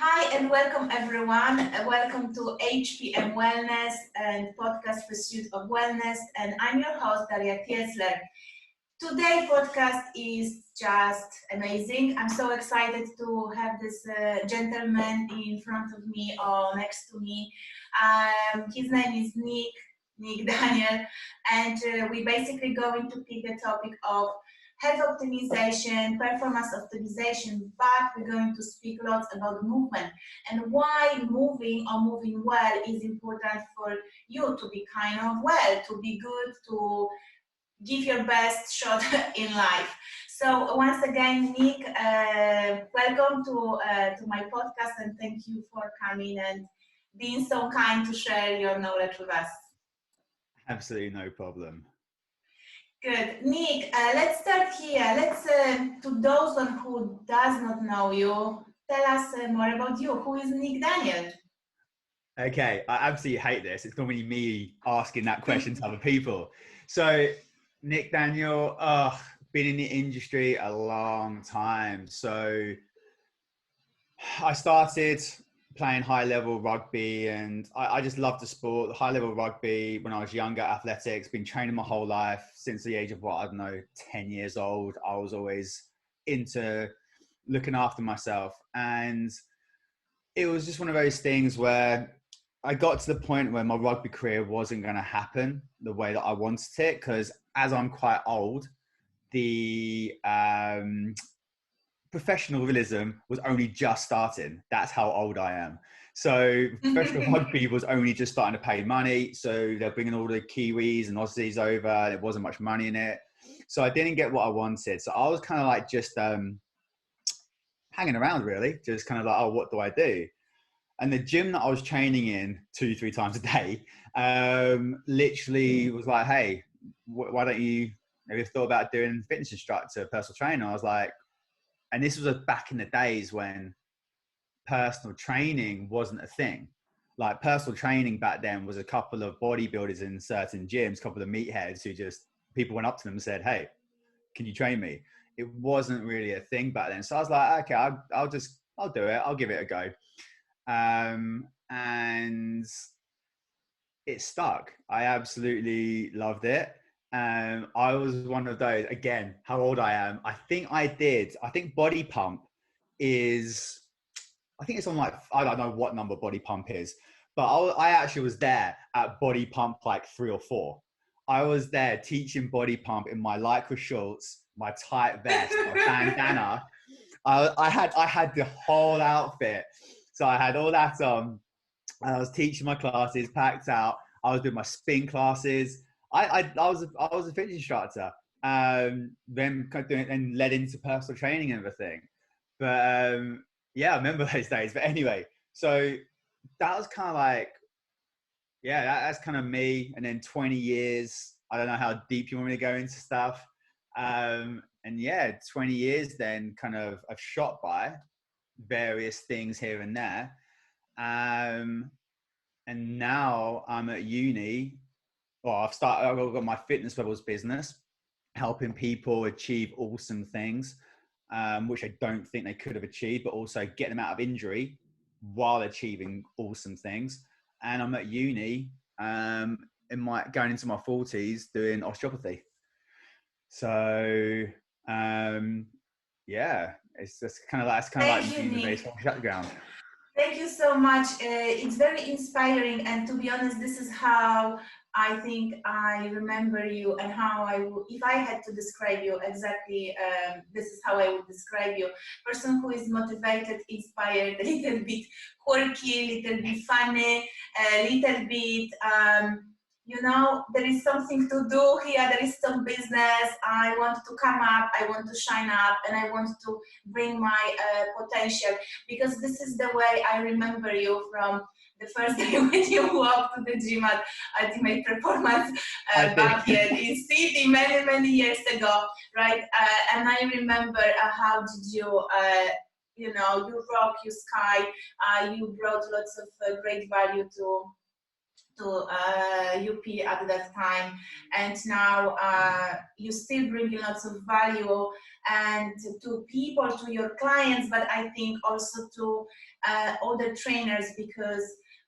Hi and welcome everyone. Welcome to HPM Wellness and Podcast Pursuit of Wellness. And I'm your host, Daria Kiesler. Today podcast is just amazing. I'm so excited to have this gentleman in front of me or next to me. His name is Nick Daniel, and we basically going to pick the topic of health optimization, performance optimization, but we're going to speak lots about movement and why moving or moving well is important for you to be kind of well, to be good, to give your best shot in life. So once again, Nick, welcome to my podcast, and thank you for coming and being so kind to share your knowledge with us. Absolutely no problem. Good. Nick, let's start here. Let's, to those one who does not know you, tell us more about you. Who is Nick Daniel? Okay, I absolutely hate this. It's normally me asking that question to other people. So, Nick Daniel, been in the industry a long time. So, I started playing high-level rugby, and I just loved the sport. High-level rugby when I was younger, athletics, been training my whole life since the age of, 10 years old. I was always into looking after myself. And it was just one of those things where I got to the point where my rugby career wasn't going to happen the way that I wanted it, because as I'm quite old, the professionalism was only just starting. That's how old I am. So professional rugby was only just starting to pay money. So they're bringing all the Kiwis and Aussies over. There wasn't much money in it. So I didn't get what I wanted. So I was kind of like just hanging around, really, just kind of like, oh, what do I do? And the gym that I was training in 2-3 times a day literally was like, hey, why don't you maybe thought about doing fitness instructor, personal trainer? I was like, and this was back in the days when personal training wasn't a thing. Like personal training back then was a couple of bodybuilders in certain gyms, a couple of meatheads who just, people went up to them and said, hey, can you train me? It wasn't really a thing back then. So I was like, okay, I'll do it. I'll give it a go. And it stuck. I absolutely loved it. I was one of those, again, how old I am. I think Body Pump is, I think it's on like, I don't know what number Body Pump is, but I actually was there at Body Pump like 3 or 4. I was there teaching Body Pump in my Lycra shorts, my tight vest, my bandana. I had the whole outfit. So I had all that on, and I was teaching my classes, packed out. I was doing my spin classes. I was a fitness instructor. Then doing and led into personal training and everything. But yeah, I remember those days. But anyway, so that was kind of like, yeah, that's kind of me. And then 20 years. I don't know how deep you want me to go into stuff. And yeah, 20 years then kind of I've shot by various things here and there. And now I'm at uni. Well, I've got my Fitness Rebels business, helping people achieve awesome things, which I don't think they could have achieved, but also get them out of injury while achieving awesome things. And I'm at uni, going into my 40s doing osteopathy. So, yeah, it's just kind of like me in the base background. Thank you so much. It's very inspiring, and to be honest, this is how I think I remember you, and how if I had to describe you exactly, this is how I would describe you. Person who is motivated, inspired, a little bit quirky, a little bit funny, a little bit, there is something to do here, there is some business, I want to come up, I want to shine up, and I want to bring my potential, because this is the way I remember you from the first day when you walked to the gym at Ultimate Performance back in City many years ago, right? And I remember how did you, you rock, you sky, you brought lots of great value to to UP at that time, and now you still bring lots of value and to people, to your clients, but I think also to other trainers, because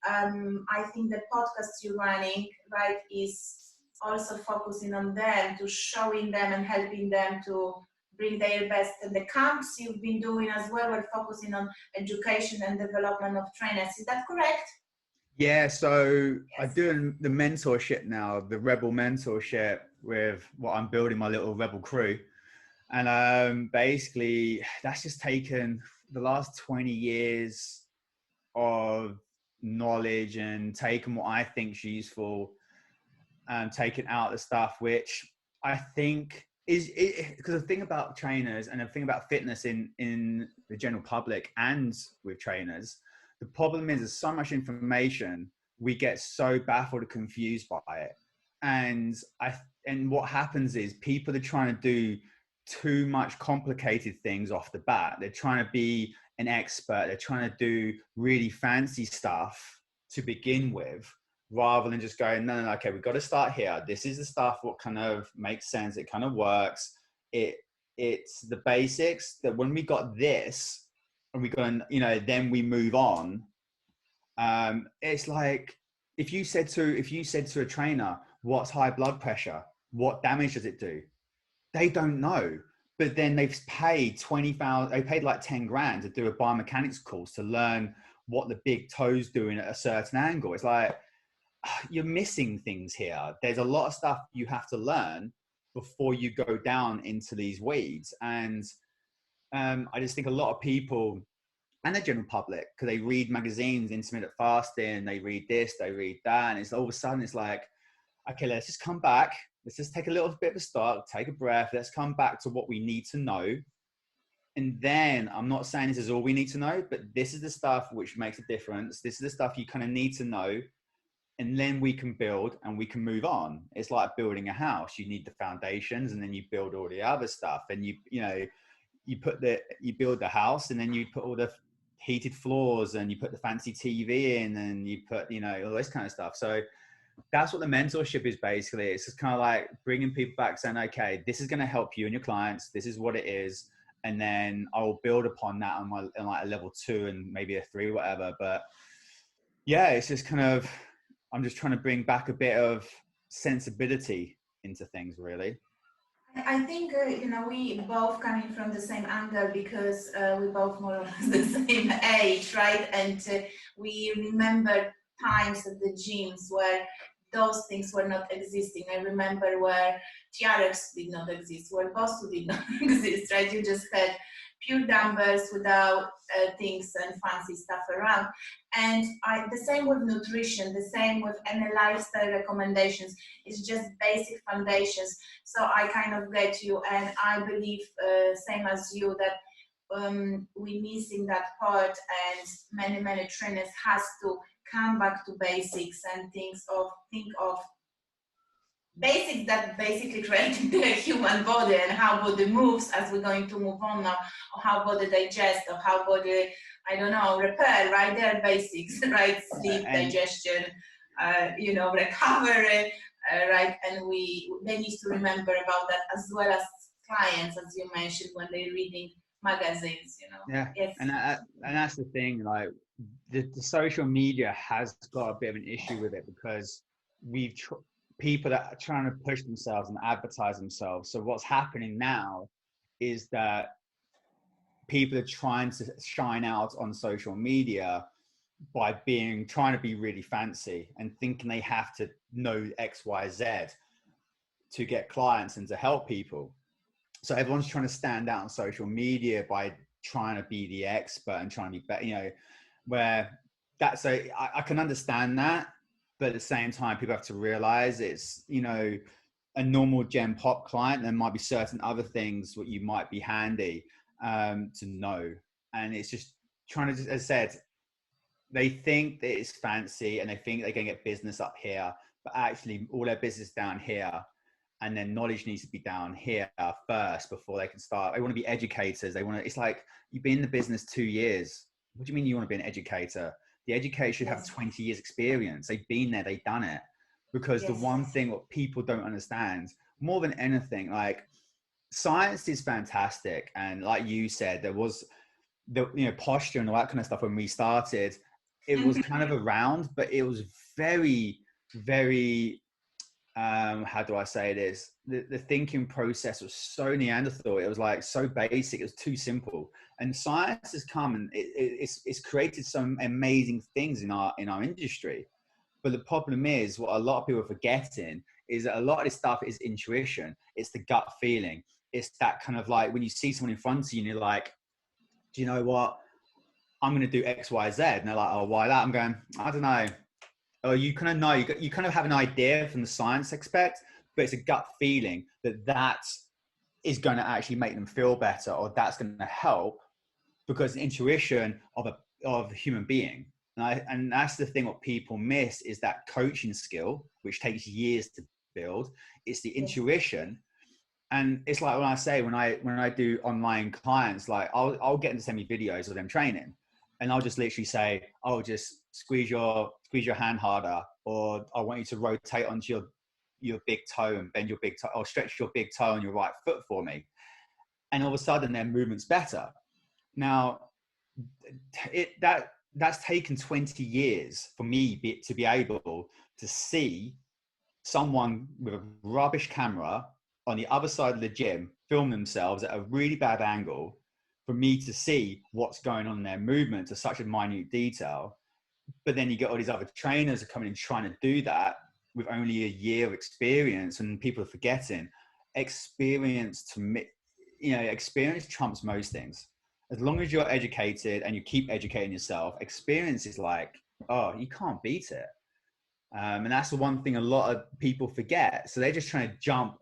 I think the podcast you're running, right, is also focusing on them, to showing them and helping them to bring their best. And the camps you've been doing as well were focusing on education and development of trainers. Is that correct? Yeah, so I'm Yes. doing the mentorship now, the Rebel mentorship with what I'm building my little Rebel crew. And basically, that's just taken the last 20 years of knowledge and taken what I think is useful and taken out the stuff which I think is because the thing about trainers and the thing about fitness in the general public and with trainers, the problem is there's so much information, we get so baffled and confused by it. And what happens is people are trying to do too much complicated things off the bat. They're trying to be an expert, they're trying to do really fancy stuff to begin with, rather than just going, no, okay, we've got to start here. This is the stuff what kind of makes sense. It kind of works. It's the basics that when we got this and we go and, then we move on. It's like, if you said to a trainer, what's high blood pressure? What damage does it do? They don't know. But then they've paid 20,000, they paid like 10 grand to do a biomechanics course to learn what the big toes doing at a certain angle. It's like, you're missing things here. There's a lot of stuff you have to learn before you go down into these weeds. And I just think a lot of people and the general public, because they read magazines, intermittent fasting, they read this, they read that, and it's all of a sudden it's like, okay, let's just come back. Let's just take a little bit of a stop, take a breath. Let's come back to what we need to know. And then I'm not saying this is all we need to know, but this is the stuff which makes a difference. This is the stuff you kind of need to know. And then we can build and we can move on. It's like building a house. You need the foundations and then you build all the other stuff. And you build the house and then you put all the heated floors and you put the fancy TV in and you put, all this kind of stuff. So that's what the mentorship is basically. It's just kind of like bringing people back saying, okay, this is going to help you and your clients. This is what it is. And then I'll build upon that on like a level 2 and maybe a 3, whatever. But yeah, it's just kind of, I'm just trying to bring back a bit of sensibility into things, really. I think, we both coming from the same angle, because we both more or less the same age, right? And we remember times at the gyms where those things were not existing. I remember where TRX did not exist, where Bostu did not exist, right? You just had pure dumbbells without things and fancy stuff around. And the same with nutrition, the same with any lifestyle recommendations. It's just basic foundations. So I kind of get you, and I believe same as you that we're missing that part, and many trainers has to come back to basics and think of basics that basically create the human body and how body moves, as we're going to move on now, or how body digests, or how body, I don't know, repair, right? They're basics, right? Sleep, digestion, recovery, right? And they need to remember about that, as well as clients, as you mentioned, when they're reading magazines, Yeah. Yes. And that's the thing, like the social media has got a bit of an issue with it, because people that are trying to push themselves and advertise themselves. So what's happening now is that people are trying to shine out on social media by trying to be really fancy and thinking they have to know X, Y, Z to get clients and to help people. So everyone's trying to stand out on social media by trying to be the expert and trying to be better, where I can understand that, but at the same time, people have to realize it's, a normal Gen Pop client, there might be certain other things what you might be handy to know. And it's just trying to, as I said, they think that it's fancy and they think they can get business up here, but actually all their business down here, and then knowledge needs to be down here first before they can start. They want to be educators. It's like, you've been in the business 2 years. What do you mean you want to be an educator? The educator should have Yes. 20 years experience. They've been there, they've done it. Because the Yes. one thing what people don't understand more than anything, like science is fantastic. And like you said, there was the, posture and all that kind of stuff when we started, it was kind of around, but it was very, very, how do I say this? The thinking process was so Neanderthal. It was like so basic. It was too simple. And science has come and it's created some amazing things in our industry. But the problem is, what a lot of people are forgetting is that a lot of this stuff is intuition. It's the gut feeling. It's that kind of like when you see someone in front of you and you're like, do you know what? I'm going to do X, Y, Z. And they're like, oh, why that? I'm going, I don't know. Oh, you kind of know, you kind of have an idea from the science aspect, but it's a gut feeling that is going to actually make them feel better, or that's going to help, because the intuition of a human being. And that's the thing what people miss is that coaching skill, which takes years to build. It's the intuition. And it's like when I say, when I do online clients, like I'll get them to send me videos of them training, and I'll just literally say, oh, just squeeze your hand harder, or I want you to rotate onto your big toe and bend your big toe, or stretch your big toe on your right foot for me. And all of a sudden their movement's better. Now, that's taken 20 years for me to be able to see someone with a rubbish camera on the other side of the gym film themselves at a really bad angle, for me to see what's going on in their movement to such a minute detail. But then you get all these other trainers are coming in trying to do that with only a year of experience, and people are forgetting experience. To me, experience trumps most things. As long as you're educated and you keep educating yourself, experience is like, oh, you can't beat it. And that's the one thing a lot of people forget. So they're just trying to jump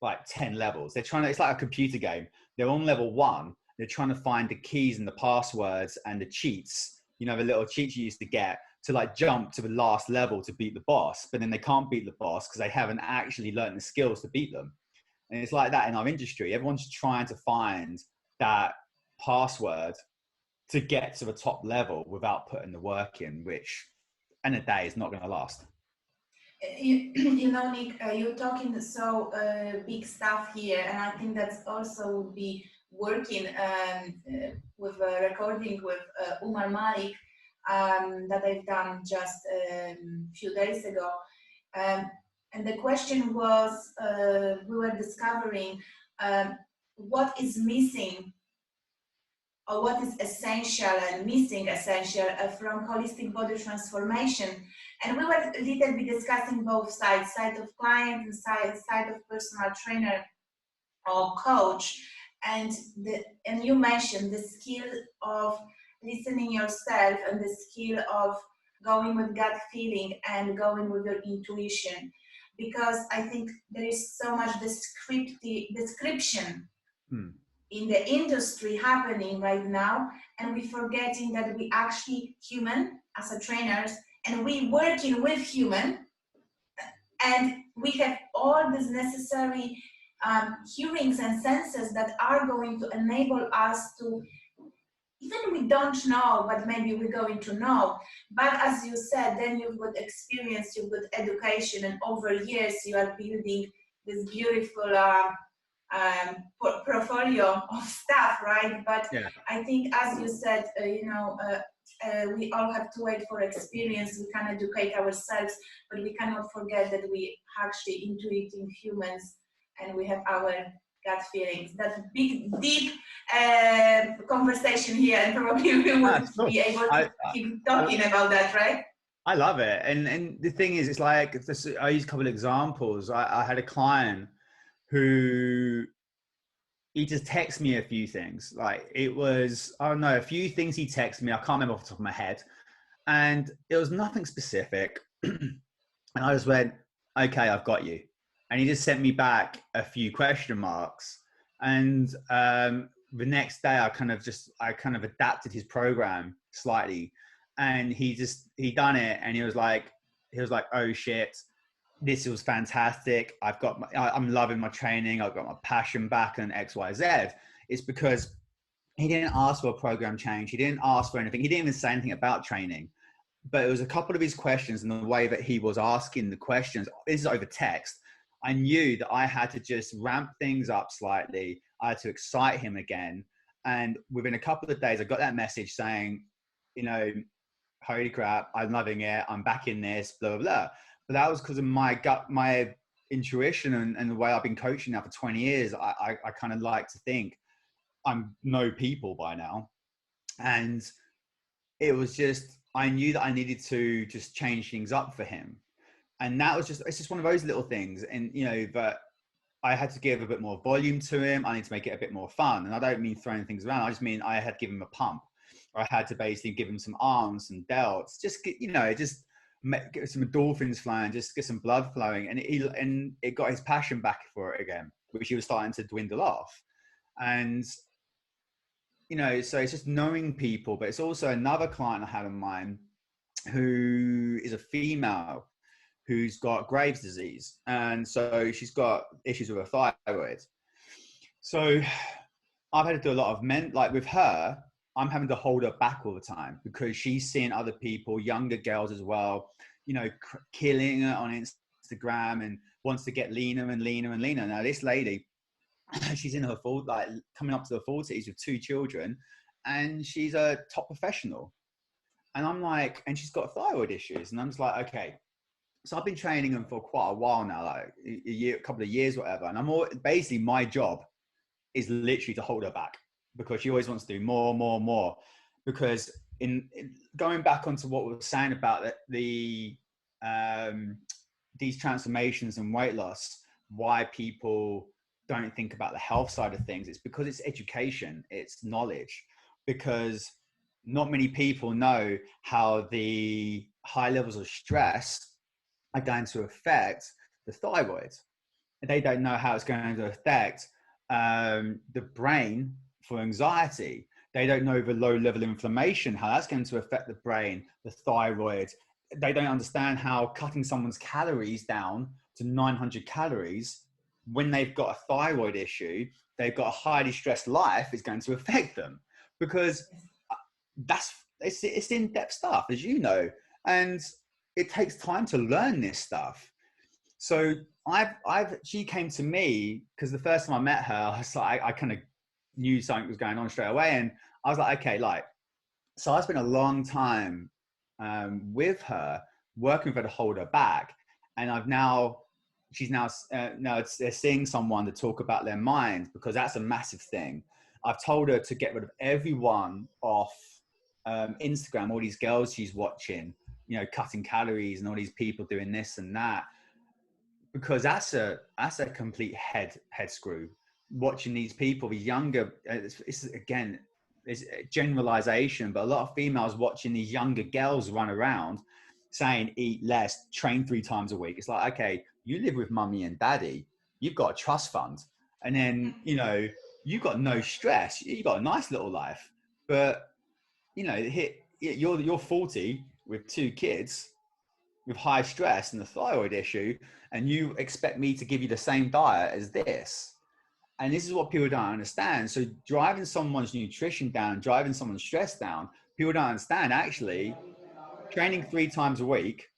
like 10 levels. They're trying to, it's like a computer game. They're on level 1. They're trying to find the keys and the passwords and the cheats, the little cheats you used to get to like jump to the last level to beat the boss. But then they can't beat the boss because they haven't actually learned the skills to beat them. And it's like that in our industry. Everyone's trying to find that password to get to the top level without putting the work in, which end of the day is not going to last. Nick, you're talking so big stuff here, and I think that's also would be working with a recording with Umar Malik that I've done just a few days ago. And the question was, we were discovering what is missing, or what is essential and missing essential from holistic body transformation. And we were a little bit discussing both sides, side of client and side of personal trainer or coach. And you mentioned the skill of listening yourself and the skill of going with gut feeling and going with your intuition. Because I think there is so much description in the industry happening right now, and we're forgetting that we actually human as a trainers, and we working with human, and we have all these necessary hearings and senses that are going to enable us to, even we don't know, but maybe we're going to know. But as you said, then you've got experience, you've got education, and over years you are building this beautiful portfolio of stuff, right? But yeah. I think, as you said, we all have to wait for experience. We can educate ourselves, but we cannot forget that we actually intuiting humans, and we have our gut feelings. That's big, deep conversation here, and probably we will be able to keep talking about that, right? I love it. And the thing is, it's like, I use a couple of examples. I had a client who, he just texted me a few things. Like it was, I don't know, a few things he texted me. I can't remember off the top of my head. And it was nothing specific. And I just went, okay, I've got you. And he just sent me back a few question marks. And the next day I kind of adapted his program slightly. And he done it. And he was like, oh shit, this was fantastic. I'm loving my training. I've got my passion back and X, Y, Z. It's because he didn't ask for a program change. He didn't ask for anything. He didn't even say anything about training. but it was a couple of his questions and the way that he was asking the questions. This is over text. I knew that I had to just ramp things up slightly. I had to excite him again. And within a couple of days, I got that message saying, you know, holy crap, I'm loving it. I'm back in this, blah, blah, blah. But that was because of my gut, my intuition and the way I've been coaching now for 20 years. I kind of like to think I'm know people by now. And it was just, I knew that I needed to just change things up for him. And that was just, it's just one of those little things. And, you know, that I had to give a bit more volume to him. I need to make it a bit more fun. And I don't mean throwing things around. I just mean I had to give him a pump. Or I had to basically give him some arms, some delts, just get, you know, just get some endorphins flowing, just get some blood flowing. And it got his passion back for it again, which he was starting to dwindle off. And, you know, so it's just knowing people, but it's also another client I had in mind who is a female who's got Graves' disease. And so she's got issues with her thyroid. So I've had to do a lot of like with her, I'm having to hold her back all the time because she's seeing other people, younger girls as well, you know, killing it on Instagram and wants to get leaner and leaner and leaner. Now this lady, she's in her like coming up to the 40s with 2 children, and she's a top professional. And I'm like, and she's got thyroid issues. And I'm just like, okay. So I've been training them for quite a while now, like a year, a couple of years, whatever. And basically my job is literally to hold her back because she always wants to do more, more, more. Because in going back onto what we were saying about these transformations and weight loss, why people don't think about the health side of things, it's because it's education, it's knowledge. Because not many people know how the high levels of stress are going to affect the thyroid. They don't know how it's going to affect the brain for anxiety. They don't know the low level inflammation, how that's going to affect the brain, the thyroid. They don't understand how cutting someone's calories down to 900 calories when they've got a thyroid issue, they've got a highly stressed life, is going to affect them. Because it's in-depth stuff, as you know, and it takes time to learn this stuff. So she came to me because the first time I met her, I was like, I kind of knew something was going on straight away. And I was like, okay, like, so I spent a long time with her, working with her to hold her back. And she's now they're seeing someone to talk about their mind, because that's a massive thing. I've told her to get rid of everyone off Instagram, all these girls she's watching, you know, cutting calories and all these people doing this and that, because that's a complete head screw. Watching these people, these younger, it's again, it's generalization, but a lot of females watching these younger girls run around saying eat less, train 3 times a week. It's like, okay, you live with mummy and daddy, you've got a trust fund, and then, you know, you've got no stress, you've got a nice little life. But, you know, you're 40 with 2 kids with high stress and the thyroid issue, and you expect me to give you the same diet as this. And this is what people don't understand. So driving someone's nutrition down, driving someone's stress down, people don't understand actually training 3 times a week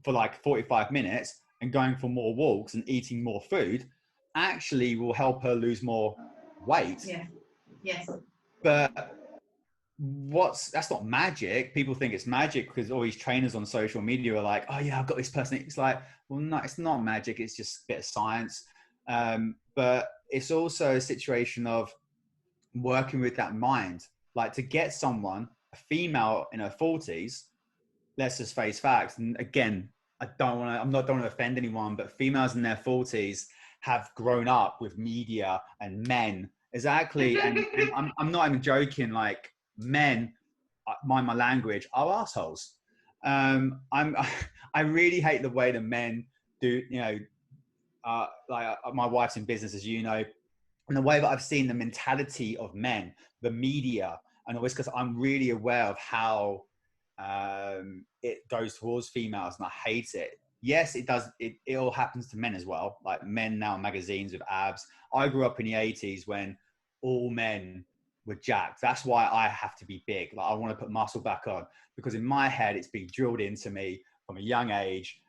for like 45 minutes and going for more walks and eating more food actually will help her lose more weight. Yeah. Yes. But that's not magic. People think it's magic because all these trainers on social media are like, oh yeah, I've got this person. It's like, well, no, it's not magic. It's just a bit of science. But it's also a situation of working with that mind, like to get someone, a female in her 40s, let's just face facts. And again, don't want to offend anyone, but females in their 40s have grown up with media and men. Exactly. And I'm not even joking. Like, men, mind my language, are assholes. I really hate the way the men do, you know, my wife's in business, as you know, and the way that I've seen the mentality of men, the media, and always, because I'm really aware of how it goes towards females, and I hate it. Yes, it does. It all happens to men as well. Like men now in magazines with abs. I grew up in the 80s when all men were jacked. That's why I have to be big. Like, I want to put muscle back on, because in my head, it's been drilled into me from a young age.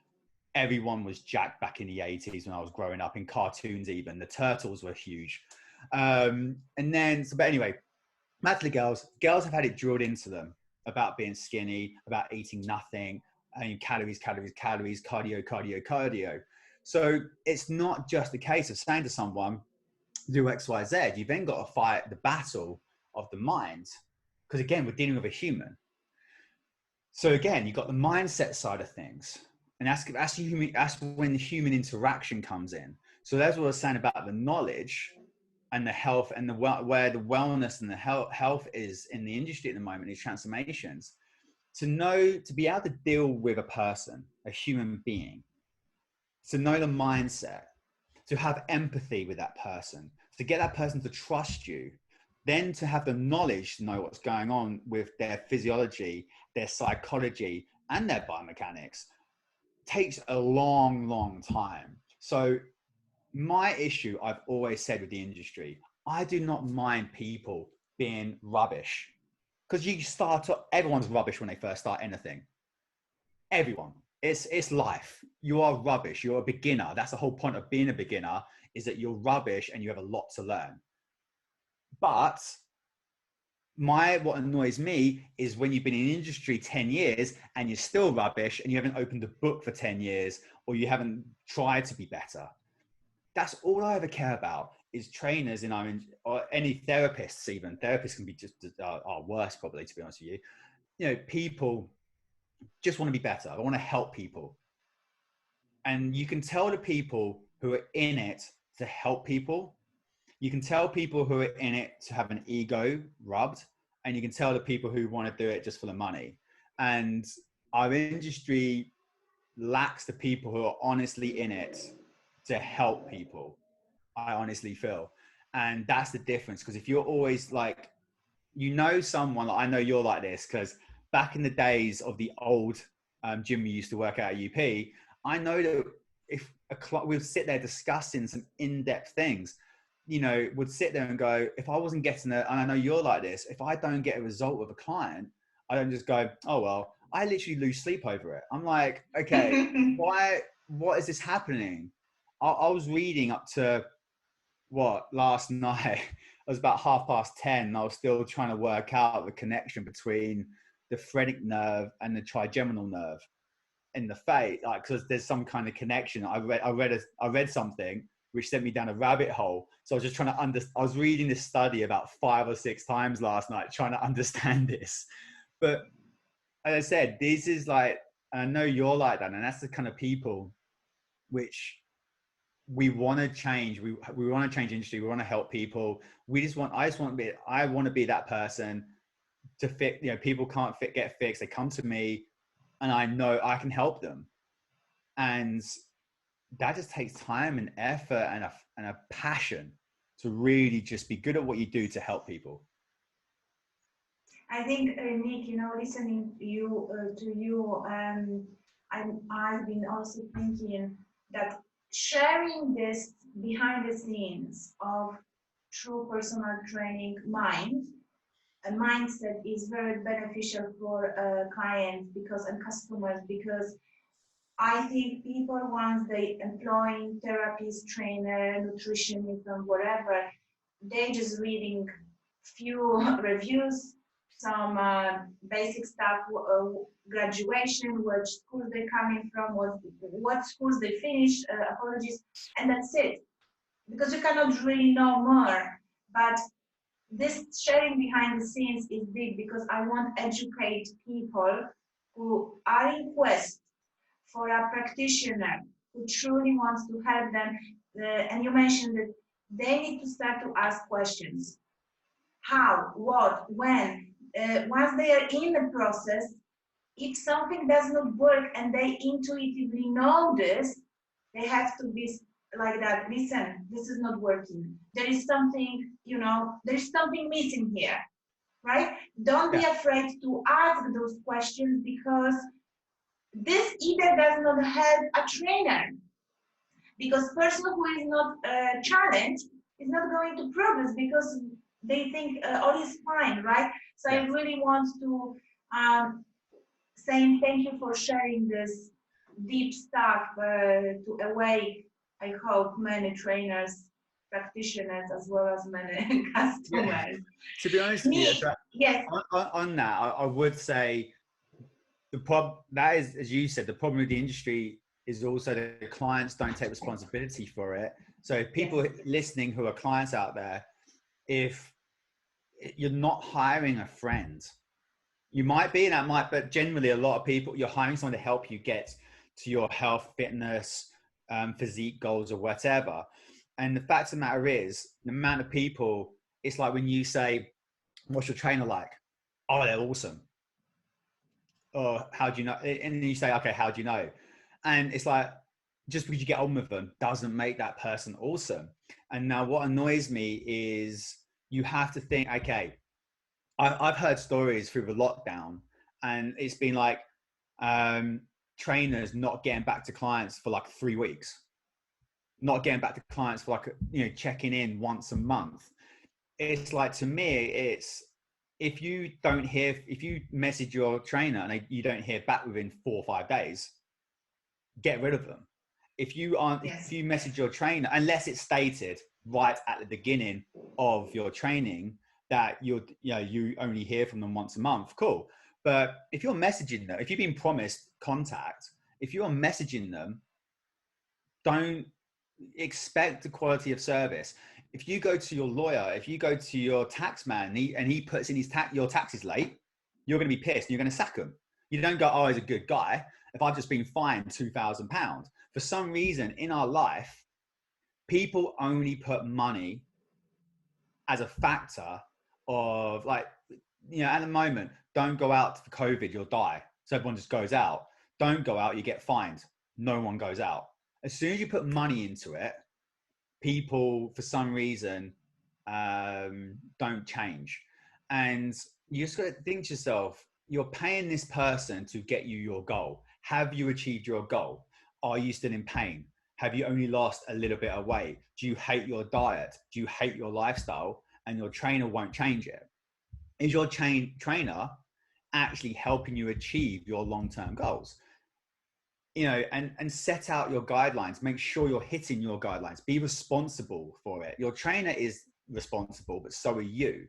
Everyone was jacked back in the 80s when I was growing up, in cartoons even. The turtles were huge. And then, but anyway, back to the girls. Girls have had it drilled into them about being skinny, about eating nothing, and calories, calories, calories, cardio, cardio, cardio. So it's not just a case of saying to someone, do X, Y, Z. You've then got to fight the battle of the mind. Because again, we're dealing with a human. So again, you've got the mindset side of things. And that's when the human interaction comes in. So that's what I was saying about the knowledge and the health, and where the wellness and the health is in the industry at the moment, these transformations. To be able to deal with a person, a human being, to know the mindset, to have empathy with that person, to get that person to trust you, then to have the knowledge to know what's going on with their physiology, their psychology, and their biomechanics, takes a long, long time. So my issue, I've always said with the industry, I do not mind people being rubbish, because everyone's rubbish when they first start anything. Everyone. It's life. You are rubbish. You're a beginner. That's the whole point of being a beginner, is that you're rubbish and you have a lot to learn. But what annoys me is when you've been in the industry 10 years and you're still rubbish, and you haven't opened a book for 10 years, or you haven't tried to be better. That's all I ever care about, is trainers, or any therapists. Even therapists can be just worse, probably, to be honest with you. People just want to be better. I want to help people. And you can tell the people who are in it to help people. You can tell people who are in it to have an ego rubbed, and you can tell the people who want to do it just for the money. And our industry lacks the people who are honestly in it to help people, I honestly feel. And that's the difference. Because if you're always like, someone, I know you're like this, because back in the days of the old gym we used to work out at UP, I know that if we'd sit there discussing some in-depth things, would sit there and go, if I wasn't getting and I know you're like this, if I don't get a result with a client, I don't just go, oh, well, I literally lose sleep over it. I'm like, okay, what is this happening? I was reading up to last night. It was about 10:30. And I was still trying to work out the connection between the phrenic nerve and the trigeminal nerve in the face, because there's some kind of connection. I read something which sent me down a rabbit hole. So I was just trying to I was reading this study about 5 or 6 times last night, trying to understand this. But as I said, this is like, I know you're like that, and that's the kind of people which we want to change. We want to change industry. We want to help people. I want to be that person to fit. People can't get fixed. They come to me, and I know I can help them. And that just takes time and effort and a passion to really just be good at what you do to help people. I think, Nick, listening to you, I've been also thinking that sharing this behind the scenes of true personal training mindset is very beneficial for clients and customers, because I think people, once they employ therapist, trainer, nutritionist, and whatever, they just reading few reviews, some basic stuff, graduation, which schools they're coming from, what schools they finished, apologies, and that's it. Because you cannot really know more. But this sharing behind the scenes is big, because I want to educate people who are in quest for a practitioner who truly wants to help them. And you mentioned that they need to start to ask questions. How, what, when? Once they are in the process, if something does not work and they intuitively know this, they have to be like that. Listen, this is not working. There is something, there's something missing here, right? Don't be afraid to ask those questions, because this either does not help a trainer, because person who is not challenged is not going to progress, because they think all is fine, right? So I Yeah. really want to saying thank you for sharing this deep stuff to awake, I hope, many trainers, practitioners, as well as many Yeah. customers. To be honest with you, Me, yes, on that, I would say the problem that is, as you said, the problem with the industry is also that the clients don't take responsibility for it. So yes, people listening who are clients out there, if you're not hiring a friend, you might be, and that might, but generally a lot of people, you're hiring someone to help you get to your health, fitness, physique goals or whatever. And the fact of the matter is, the amount of people, it's like when you say, what's your trainer like? Oh, they're awesome. Or how do you know? And then you say, okay, how do you know? And it's like, just because you get on with them doesn't make that person awesome. And now what annoys me is you have to think, okay, I've heard stories through the lockdown, and it's been like trainers not getting back to clients for like 3 weeks, not getting back to clients for like, checking in once a month. It's like, to me, it's, if you message your trainer and you don't hear back within 4 or 5 days, get rid of them. If yes, you message your trainer, unless it's stated right at the beginning of your training that you only hear from them once a month, cool. But if you're messaging them, if you've been promised contact, if you're messaging them, don't expect the quality of service. If you go to your lawyer, if you go to your tax man and he puts in your taxes late, you're going to be pissed and you're going to sack him. You don't go, oh, he's a good guy. If I've just been fined £2,000, for some reason in our life, people only put money as a factor of, like, at the moment, don't go out for COVID, you'll die. So everyone just goes out. Don't go out, you get fined. No one goes out. As soon as you put money into it, people, for some reason, don't change. And you just got to think to yourself, you're paying this person to get you your goal. Have you achieved your goal? Are you still in pain? Have you only lost a little bit of weight? Do you hate your diet? Do you hate your lifestyle? And your trainer won't change it. Is your trainer actually helping you achieve your long-term goals? And set out your guidelines. Make sure you're hitting your guidelines. Be responsible for it. Your trainer is responsible, but so are you.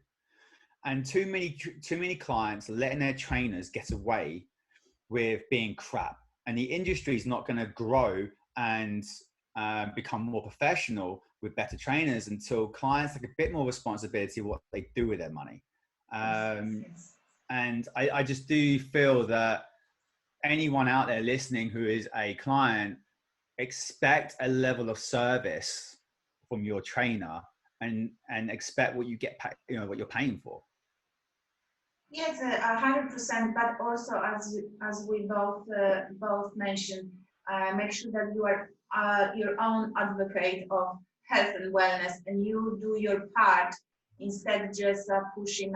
And too many clients are letting their trainers get away with being crap. And the industry is not going to grow and become more professional with better trainers until clients take a bit more responsibility of what they do with their money. yes, yes, yes. And I just do feel that anyone out there listening who is a client, expect a level of service from your trainer, and expect what you get what you're paying for. Yes, 100%. But also, as we both mentioned, make sure that you are your own advocate of health and wellness, and you do your part instead just pushing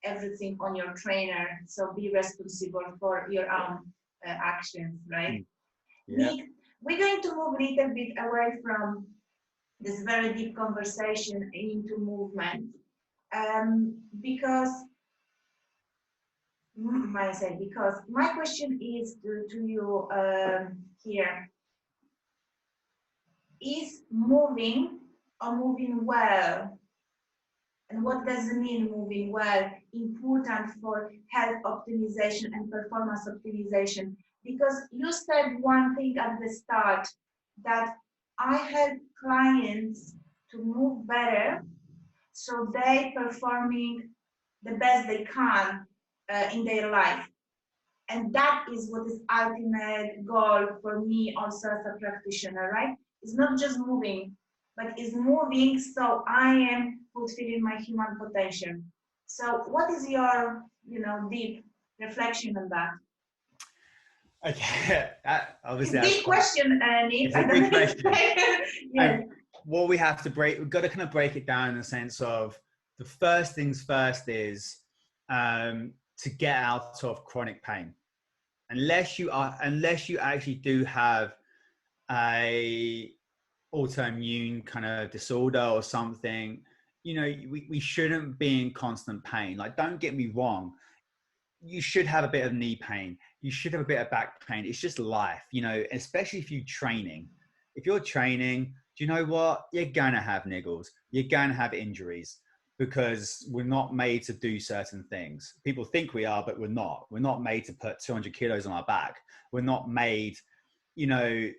everything on your trainer. So be responsible for your own actions, right? Yeah. Nick, we're going to move a little bit away from this very deep conversation into movement, because I say, because my question is to you here: is moving or moving well, and what does it mean moving well, important for health optimization and performance optimization? Because you said one thing at the start, that I help clients to move better so they performing the best they can in their life. And that is what is ultimate goal for me also as a practitioner, right? It's not just moving, but it's moving so I am fulfilling my human potential. So what is your, deep reflection on that? Okay. Obviously, It's that's big question, Nick. it's I a don't big know. question. Yes, And what we have to we've got to kind of break it down in the sense of, the first things first is to get out of chronic pain. Unless you actually do have a autoimmune kind of disorder or something, you know, we shouldn't be in constant pain. Like, don't get me wrong. You should have a bit of knee pain. You should have a bit of back pain. It's just life, you know, especially if you're training. If you're training, do you know what? You're going to have niggles. You're going to have injuries because we're not made to do certain things. People think we are, but we're not. We're not made to put 200 kilos on our back. We're not made, you know,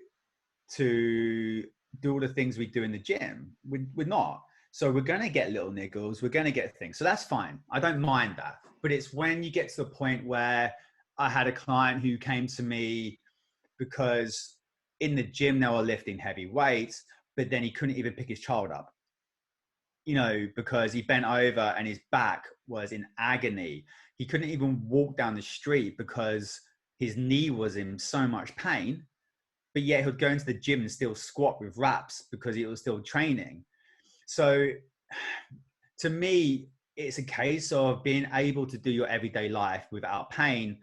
to do all the things we do in the gym. We're not. So we're going to get little niggles. We're going to get things. So that's fine. I don't mind that. But it's when you get to the point where I had a client who came to me because in the gym they were lifting heavy weights, but then he couldn't even pick his child up, you know, because he bent over and his back was in agony. He couldn't even walk down the street because his knee was in so much pain, but yet he would go into the gym and still squat with wraps because he was still training. So to me, it's a case of being able to do your everyday life without pain,